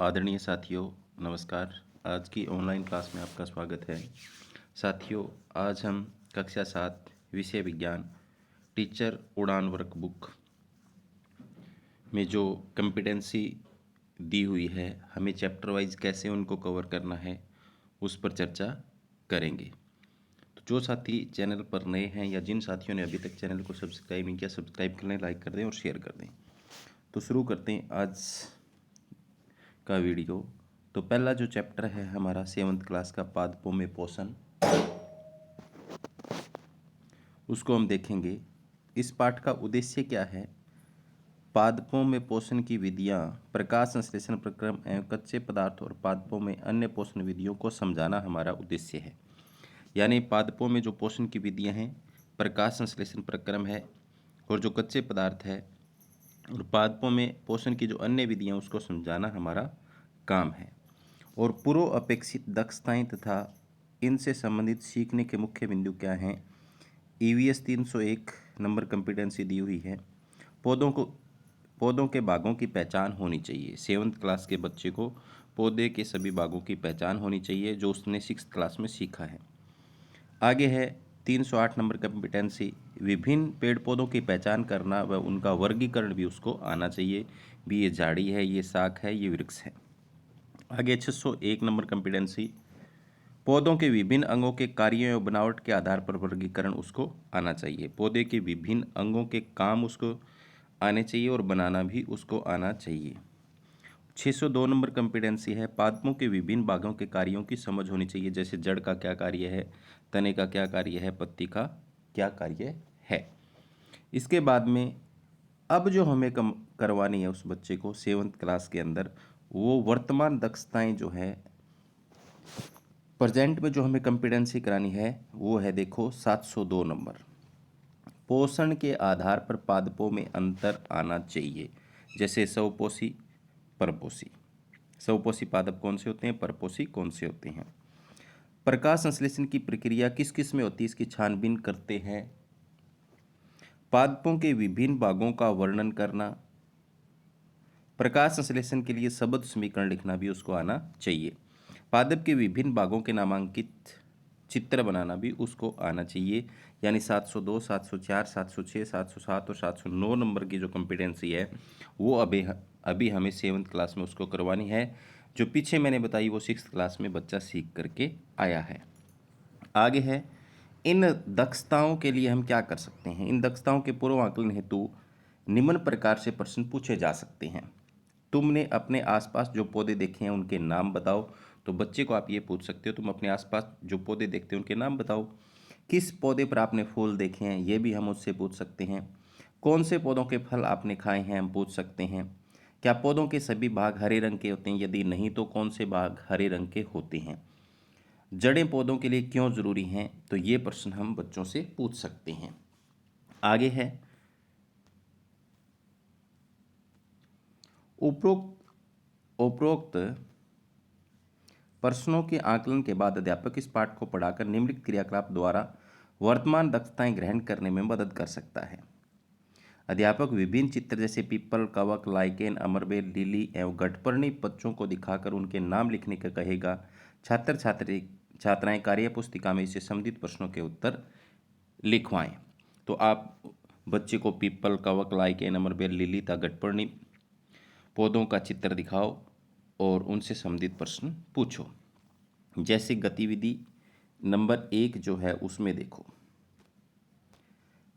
आदरणीय साथियों, नमस्कार। आज की ऑनलाइन क्लास में आपका स्वागत है। साथियों, आज हम कक्षा 7 विषय विज्ञान टीचर उड़ान वर्कबुक में जो कंपिटेंसी दी हुई है, हमें चैप्टर वाइज कैसे उनको कवर करना है, उस पर चर्चा करेंगे। तो जो साथी चैनल पर नए हैं या जिन साथियों ने अभी तक चैनल को सब्सक्राइब नहीं किया, सब्सक्राइब कर लें, लाइक कर दें और शेयर कर दें। तो शुरू करते हैं आज का वीडियो। तो पहला जो चैप्टर है हमारा 7th क्लास का पादपों में पोषण, उसको हम देखेंगे। इस पाठ का उद्देश्य क्या है? पादपों में पोषण की विधियां, प्रकाश संश्लेषण प्रक्रम एवं कच्चे पदार्थ और पादपों में अन्य पोषण विधियों को समझाना हमारा उद्देश्य है। यानी पादपों में जो पोषण की विधियां हैं, प्रकाश संश्लेषण प्रक्रम है और जो कच्चे पदार्थ है, और पादपों में पोषण की जो अन्य विधियां उसको समझाना हमारा काम है। और पूर्व अपेक्षित दक्षताएं तथा इनसे संबंधित सीखने के मुख्य बिंदु क्या हैं? EVS 301 नंबर कंपिटेंसी दी हुई है। पौधों के भागों की पहचान होनी चाहिए। 7th क्लास के बच्चे को पौधे के सभी भागों की पहचान होनी चाहिए जो उसने 6th क्लास में सीखा है। आगे है 308 नंबर कंपिटेंसी, विभिन्न पेड़ पौधों की पहचान करना व उनका वर्गीकरण भी उसको आना चाहिए। भी ये झाड़ी है, ये शाख है, ये वृक्ष है। आगे 601 नंबर कंपिटेंसी, पौधों के विभिन्न अंगों के कार्यों एवं बनावट के आधार पर वर्गीकरण उसको आना चाहिए। पौधे के विभिन्न अंगों के काम उसको आने चाहिए और बनाना भी उसको आना चाहिए। 602 नंबर कंपिटेंसी है, पादपों के विभिन्न भागों के कार्यों की समझ होनी चाहिए। जैसे जड़ का क्या कार्य है, तने का क्या कार्य है, पत्ती का क्या कार्य है। इसके बाद में अब जो हमें करवानी है उस बच्चे को 7th क्लास के अंदर, वो वर्तमान दक्षताएं जो है, प्रेजेंट में जो हमें कंपिटेंसी करानी है वो है, देखो 702 नंबर, पोषण के आधार पर पादपों में अंतर आना चाहिए। जैसे स्वपोषी, परपोषी। स्वपोषी पादप कौन से होते हैं, परपोषी कौन से होते हैं। प्रकाश संश्लेषण की प्रक्रिया किस किस में होती है, इसकी छानबीन करते हैं। पादपों के विभिन्न भागों का वर्णन करना, प्रकाश संश्लेषण के लिए शब्द समीकरण लिखना भी उसको आना चाहिए। पादप के विभिन्न भागों के नामांकित चित्र बनाना भी उसको आना चाहिए। यानी 702, 704, 706, 707 और 709 नंबर की जो कंपिटेंसी है वो अभी हमें 7th क्लास में उसको करवानी है। जो पीछे मैंने बताई वो 6th क्लास में बच्चा सीख करके आया है। आगे है, इन दक्षताओं के लिए हम क्या कर सकते हैं। इन दक्षताओं के पूर्व आकलन हेतु निम्न प्रकार से प्रश्न पूछे जा सकते हैं। तुमने अपने आसपास जो पौधे देखे हैं उनके नाम बताओ। तो बच्चे को आप ये पूछ सकते हो, तुम अपने आसपास जो पौधे देखते हो उनके नाम बताओ। किस पौधे पर आपने फूल देखे हैं, ये भी हम उससे पूछ सकते हैं। कौन से पौधों के फल आपने खाए हैं, हम पूछ सकते हैं। क्या पौधों के सभी भाग हरे रंग के होते हैं, यदि नहीं तो कौन से भाग हरे रंग के होते हैं। जड़ें पौधों के लिए क्यों जरूरी हैं, तो ये प्रश्न हम बच्चों से पूछ सकते हैं। आगे है, उपरोक्त प्रश्नों के आकलन के बाद अध्यापक इस पाठ को पढ़ाकर निम्नलिखित क्रियाकलाप द्वारा वर्तमान दक्षताएं ग्रहण करने में मदद कर सकता है। अध्यापक विभिन्न चित्र जैसे पीपल, कवक, लाइकेन, अमरबेल, लिली एवं गठपर्णी बच्चों को दिखाकर उनके नाम लिखने का कहेगा। छात्राएं कार्य पुस्तिका में इससे संबंधित प्रश्नों के उत्तर लिखवाएं। तो आप बच्चे को पीपल, कवक, लाइकेन, अमरबेल, लिली तथा गठपर्णी पौधों का चित्र दिखाओ और उनसे संबंधित प्रश्न पूछो। जैसे गतिविधि नंबर 1 जो है उसमें देखो,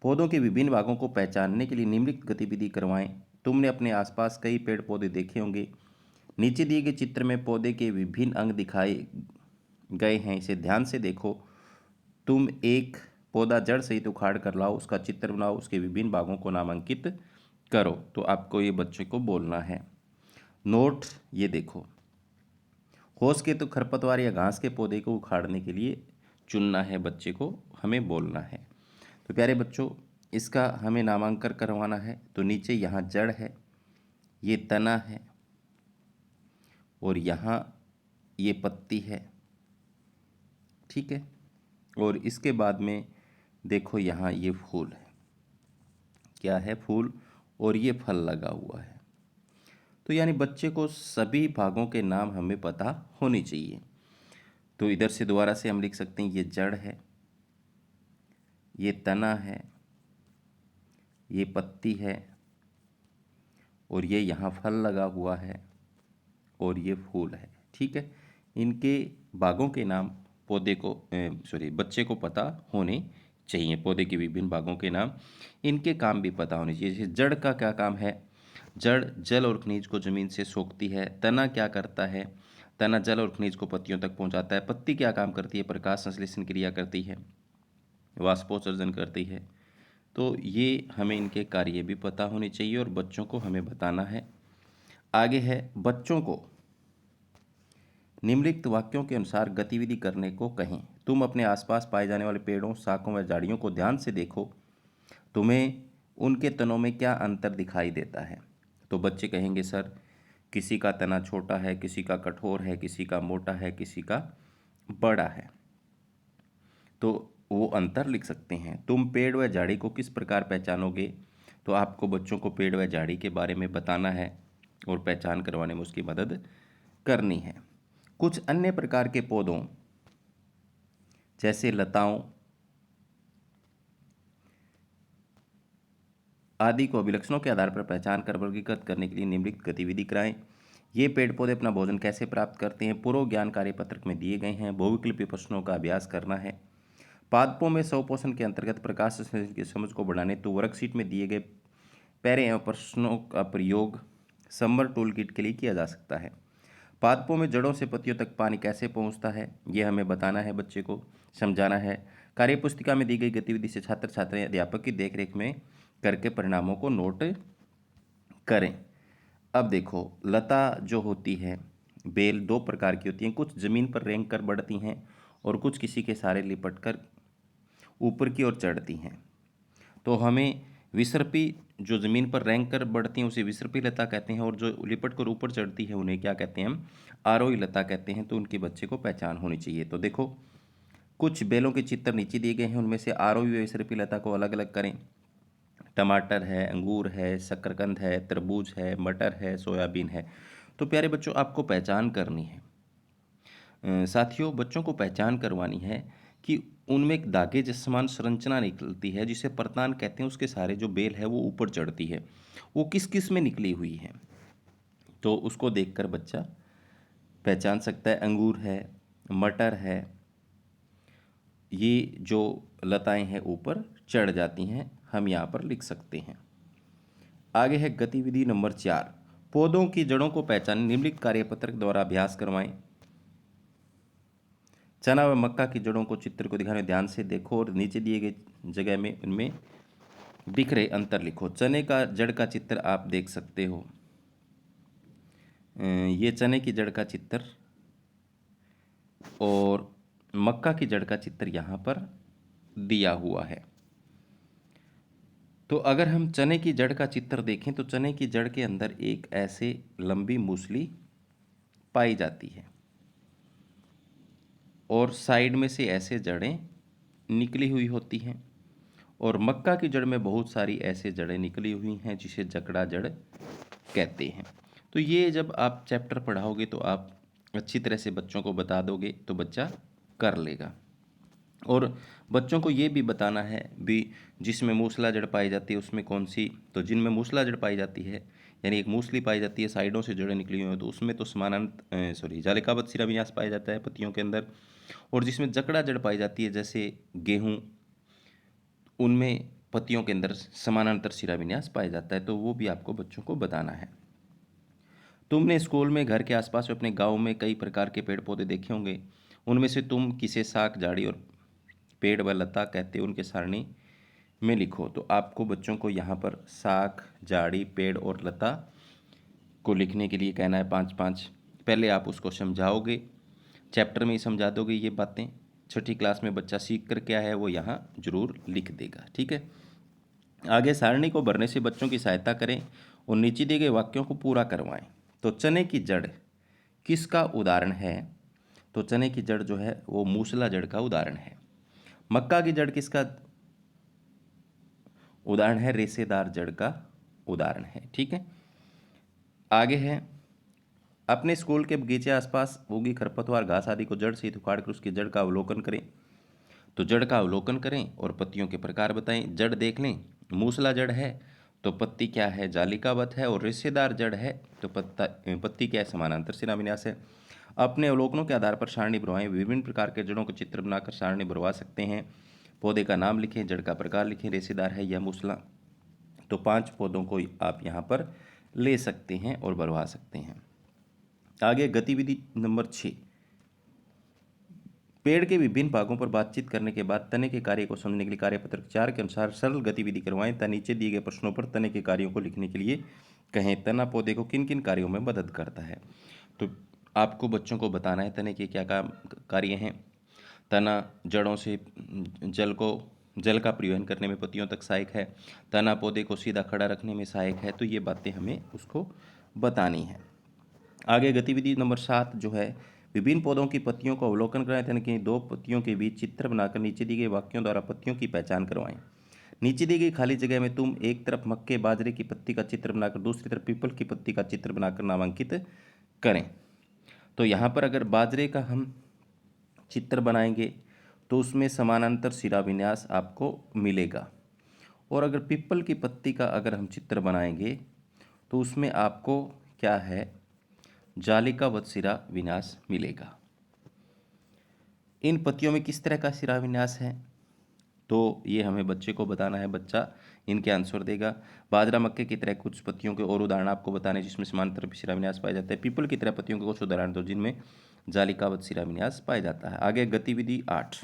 पौधों के विभिन्न भागों को पहचानने के लिए निम्नलिखित गतिविधि करवाएं। तुमने अपने आसपास कई पेड़ पौधे देखे होंगे। नीचे दिए गए चित्र में पौधे के विभिन्न अंग दिखाए गए हैं, इसे ध्यान से देखो। तुम एक पौधा जड़ सहित उखाड़ कर लाओ, उसका चित्र बनाओ, उसके विभिन्न भागों को नामांकित करो। तो आपको ये बच्चे को बोलना है। नोट ये देखो, हो सके तो खरपतवार या घास के पौधे को उखाड़ने के लिए चुनना है, बच्चे को हमें बोलना है। तो प्यारे बच्चों, इसका हमें नामांकन करवाना है। तो नीचे यहाँ जड़ है, ये तना है और यहाँ ये पत्ती है, ठीक है। और इसके बाद में देखो यहाँ ये फूल है, क्या है, फूल, और ये फल लगा हुआ है। तो यानी बच्चे को सभी भागों के नाम हमें पता होने चाहिए। तो इधर से दोबारा से हम लिख सकते हैं, ये जड़ है, ये तना है, ये पत्ती है, और ये यहाँ फल लगा हुआ है, और ये फूल है। ठीक है, इनके भागों के नाम पौधे को बच्चे को पता होने चाहिए। पौधे के विभिन्न भागों के नाम, इनके काम भी पता होने चाहिए। जैसे जड़ का क्या काम है, जड़ जल और खनिज को जमीन से सोखती है। तना क्या करता है, तना जल और खनिज को पत्तियों तक पहुंचाता है। पत्ती क्या काम करती है, प्रकाश संश्लेषण क्रिया करती है, वाष्पोत्सर्जन करती है। तो ये हमें इनके कार्य भी पता होने चाहिए और बच्चों को हमें बताना है। आगे है, बच्चों को निम्नलिखित वाक्यों के अनुसार गतिविधि करने को कहें। तुम अपने आसपास पाए जाने वाले पेड़ों, शाखों व झाड़ियों को ध्यान से देखो, तुम्हें उनके तनों में क्या अंतर दिखाई देता है। तो बच्चे कहेंगे, सर किसी का तना छोटा है, किसी का कठोर है, किसी का मोटा है, किसी का बड़ा है। तो वो अंतर लिख सकते हैं। तुम पेड़ व झाड़ी को किस प्रकार पहचानोगे, तो आपको बच्चों को पेड़ व झाड़ी के बारे में बताना है और पहचान करवाने में उसकी मदद करनी है। कुछ अन्य प्रकार के पौधों जैसे लताओं आदि को अभिलक्षणों के आधार पर पहचान कर वर्गीकृत करने के लिए निम्नलिखित गतिविधि कराएं। ये पेड़ पौधे अपना भोजन कैसे प्राप्त करते हैं, पूर्व ज्ञान कार्य पत्रक में दिए गए हैं। बहुविकल्पीय प्रश्नों का अभ्यास करना है। पादपों में स्वपोषण के अंतर्गत प्रकाश संश्लेषण की समझ को बढ़ाने तो वर्कशीट में दिए गए पैरे एवं प्रश्नों का प्रयोग समर टूल किट के लिए किया जा सकता है। पादपों में जड़ों से पत्तियों तक पानी कैसे पहुंचता है, यह हमें बताना है, बच्चे को समझाना है। कार्य पुस्तिका में दी गई गतिविधि से छात्र छात्राएं अध्यापक की देखरेख में करके परिणामों को नोट करें। अब देखो, लता जो होती है, बेल दो प्रकार की होती हैं, कुछ जमीन पर रेंग कर बढ़ती हैं और कुछ किसी के सहारे लिपट कर ऊपर की ओर चढ़ती हैं। तो हमें विसर्पी जो ज़मीन पर रेंग कर बढ़ती हैं उसे विसर्पी लता कहते हैं, और जो लिपट कर ऊपर चढ़ती है उन्हें क्या कहते हैं, हम आरोही लता कहते हैं। तो उनके बच्चे को पहचान होनी चाहिए। तो देखो, कुछ बेलों के चित्र नीचे दिए गए हैं, उनमें से आरोही व विसर्पी लता को अलग अलग करें। टमाटर है, अंगूर है, शकरकंद है, तरबूज है, मटर है, सोयाबीन है। तो प्यारे बच्चों, आपको पहचान करनी है। साथियों, बच्चों को पहचान करवानी है कि उनमें एक धागे जिस समान संरचना निकलती है जिसे परतान कहते हैं, उसके सारे जो बेल है वो ऊपर चढ़ती है, वो किस किस में निकली हुई है। तो उसको देखकर बच्चा पहचान सकता है। अंगूर है, मटर है, ये जो लताएं हैं ऊपर चढ़ जाती हैं, हम यहाँ पर लिख सकते हैं। आगे है गतिविधि नंबर 4, पौधों की जड़ों को पहचान निम्नलिखित कार्यपत्रक द्वारा अभ्यास करवाएं। चना व मक्का की जड़ों को चित्र को दिखाने ध्यान से देखो और नीचे दिए गए जगह में उनमें दिख रहे अंतर लिखो। चने का जड़ का चित्र आप देख सकते हो, ये चने की जड़ का चित्र और मक्का की जड़ का चित्र यहाँ पर दिया हुआ है। तो अगर हम चने की जड़ का चित्र देखें तो चने की जड़ के अंदर एक ऐसे लंबी मूसली पाई जाती है और साइड में से ऐसे जड़ें निकली हुई होती हैं, और मक्का की जड़ में बहुत सारी ऐसे जड़ें निकली हुई हैं जिसे जकड़ा जड़ कहते हैं। तो ये जब आप चैप्टर पढ़ाओगे तो आप अच्छी तरह से बच्चों को बता दोगे तो बच्चा कर लेगा। और बच्चों को ये भी बताना है भी जिसमें मूसला जड़ पाई जाती है उसमें कौन सी, तो जिनमें मूसला जड़ पाई जाती है यानी एक मूसली पाई जाती है, साइडों से जड़ें निकली हुई हैं, तो उसमें तो जालिकाबद्ध शिराविन्यास पाया जाता है पत्तियों के अंदर। और जिसमें जकड़ा जड़ पाई जाती है जैसे गेहूँ, उनमें पत्तियों के अंदर समानांतर शिराविन्यास पाया जाता है। तो वो भी आपको बच्चों को बताना है। तुमने स्कूल में, घर के आसपास और अपने गांव में कई प्रकार के पेड़ पौधे देखे होंगे। उनमें से तुम किसे शाख, झाड़ी और पेड़ व लता कहते हो, उनके सारणी में लिखो। तो आपको बच्चों को यहाँ पर शाख, झाड़ी, पेड़ और लता को लिखने के लिए कहना है 5-5। पहले आप उसको समझाओगे, चैप्टर में ही समझा दोगे ये बातें। छठी क्लास में बच्चा सीख कर क्या है वो यहाँ जरूर लिख देगा। ठीक है, आगे सारणी को भरने से बच्चों की सहायता करें और नीचे दिए गए वाक्यों को पूरा करवाएं। तो चने की जड़ किसका उदाहरण है, तो चने की जड़ जो है वो मूसला जड़ का उदाहरण है। मक्का की जड़ किसका उदाहरण है, रेशेदार जड़ का उदाहरण है। ठीक है, आगे है, अपने स्कूल के बगीचे आसपास उगी खरपतवार घास आदि को जड़ सहित उखाड़ कर उसकी जड़ का अवलोकन करें। तो जड़ का अवलोकन करें और पत्तियों के प्रकार बताएं। जड़ देख लें, मूसला जड़ है तो पत्ती क्या है, जालिकावत है, और रेशेदार जड़ है तो पत्ती क्या है, समानांतर शिराविन्यास है। अपने अवलोकनों के आधार पर सारणी भरवाएं। विभिन्न प्रकार के जड़ों के चित्र बनाकर सारणी भरवा सकते हैं। पौधे का नाम लिखें, जड़ का प्रकार लिखें, रेशेदार है या मूसला। तो 5 पौधों को आप यहाँ पर ले सकते हैं और भरवा सकते हैं। आगे गतिविधि नंबर 6, पेड़ के विभिन्न भागों पर बातचीत करने के बाद तने के कार्य को समझने के लिए कार्यपत्रक 4 के अनुसार सरल गतिविधि करवाएं तथा नीचे दिए गए प्रश्नों पर तने के कार्यों को लिखने के लिए कहें। तना पौधे को किन किन कार्यों में मदद करता है। तो आपको बच्चों को बताना है तने के क्या काम कार्य हैं। तना जड़ों से जल का परिवहन करने में पत्तियों तक सहायक है। तना पौधे को सीधा खड़ा रखने में सहायक है। तो ये बातें हमें उसको बतानी है। आगे गतिविधि नंबर 7 जो है, विभिन्न पौधों की पत्तियों को अवलोकन कराएं तथा कि 2 पत्तियों के बीच चित्र बनाकर नीचे दी गए वाक्यों द्वारा पत्तियों की पहचान करवाएं। नीचे दी गई खाली जगह में तुम एक तरफ मक्के बाजरे की पत्ती का चित्र बनाकर दूसरी तरफ पीपल की पत्ती का चित्र बनाकर नामांकित करें। तो यहाँ पर अगर बाजरे का हम चित्र बनाएंगे तो उसमें समानांतर शिराविन्यास आपको मिलेगा, और अगर पीपल की पत्ती का अगर हम चित्र बनाएंगे तो उसमें आपको क्या है, जालिकावत शिराविन्यास मिलेगा। इन पत्तियों में किस तरह का शिराविन्यास है तो ये हमें बच्चे को बताना है। बच्चा इनके आंसर देगा। बाजरा मक्के की तरह कुछ पत्तियों के और उदाहरण आपको बताने जिसमें समानांतर शिराविन्यास पाया जाता है। पीपल की तरह पत्तियों के कुछ उदाहरण दो जिनमें जालिकावत शिराविन्यास पाया जाता है। आगे गतिविधि 8,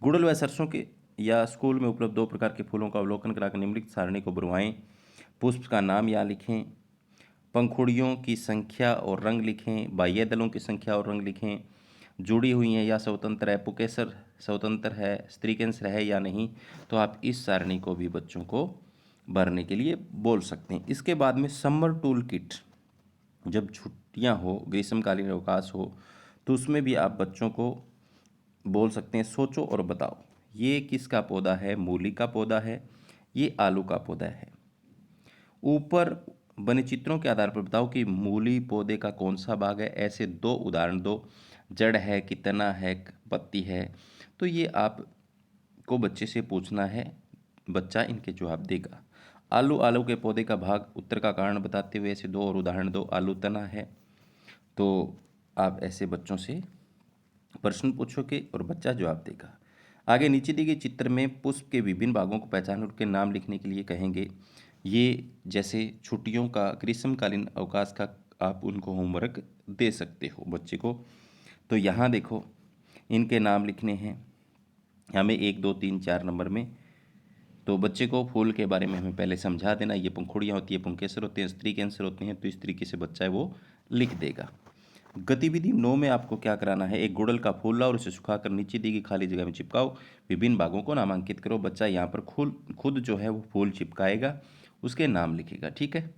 गुड़हल व सरसों के या स्कूल में उपलब्ध 2 प्रकार के फूलों का अवलोकन कराकर निम्नलिखित सारणी को भरवाएं। पुष्प का नाम यहाँ लिखें, पंखुड़ियों की संख्या और रंग लिखें, बाह्य दलों की संख्या और रंग लिखें, जुड़ी हुई हैं या स्वतंत्र है, पुकेसर स्वतंत्र है, स्त्रीकेंसर है या नहीं। तो आप इस सारणी को भी बच्चों को भरने के लिए बोल सकते हैं। इसके बाद में समर टूल किट, जब छुट्टियां हो, ग्रीष्मकालीन अवकाश हो, तो उसमें भी आप बच्चों को बोल सकते हैं सोचो और बताओ ये किसका पौधा है, मूली का पौधा है, ये आलू का पौधा है। ऊपर बने चित्रों के आधार पर बताओ कि मूली पौधे का कौन सा भाग है। ऐसे 2 उदाहरण दो, जड़ है, कितना है, पत्ती है। तो ये आपको बच्चे से पूछना है, बच्चा इनके जवाब देगा। आलू के पौधे का भाग उत्तर का कारण बताते हुए ऐसे 2 और उदाहरण दो। आलू तना है, तो आप ऐसे बच्चों से प्रश्न पूछोगे और बच्चा जवाब देगा। आगे नीचे दिए गए चित्र में पुष्प के विभिन्न भागों को पहचान उनके नाम लिखने के लिए कहेंगे। ये जैसे छुट्टियों का, ग्रीष्मकालीन अवकाश का आप उनको होमवर्क दे सकते हो बच्चे को। तो यहाँ देखो इनके नाम लिखने हैं हमें 1, 2, 3, 4 नंबर में। तो बच्चे को फूल के बारे में हमें पहले समझा देना, ये पंखुड़ियाँ होती है, पुंकेसर होते हैं, स्त्री कैंसर होते हैं। तो इस तरीके से बच्चा है वो लिख देगा। गतिविधि 9 में आपको क्या कराना है, एक गुड़हल का फूल लाओ और उसे सुखाकर नीचे दी गई खाली जगह में चिपकाओ। विभिन्न भागों को नामांकित करो। बच्चा यहाँ पर खुद जो है वो फूल चिपकाएगा, उसके नाम लिखेगा। ठीक है।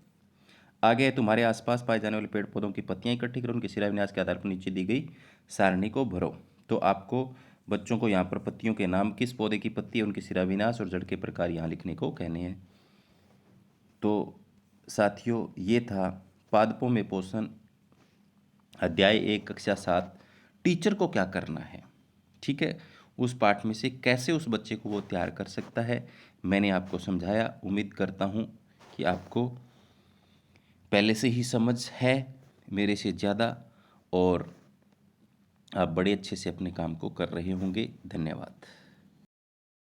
आगे है तुम्हारे आसपास पाए जाने वाले पेड़ पौधों की पत्तियां इकट्ठी करो, उनके शिलान्यास के आधार पर नीचे दी गई सारणी को भरो। तो आपको बच्चों को यहाँ पर पत्तियों के नाम, किस पौधे की पत्ती है, उनके शिलान्यास और जड़ के प्रकार यहाँ लिखने को कहने हैं। तो साथियों ये था पादपों में पोषण अध्याय 1 कक्षा 7, टीचर को क्या करना है। ठीक है, उस पाठ में से कैसे उस बच्चे को वो तैयार कर सकता है मैंने आपको समझाया। उम्मीद करता हूँ कि आपको पहले से ही समझ है मेरे से ज़्यादा, और आप बड़े अच्छे से अपने काम को कर रहे होंगे। धन्यवाद।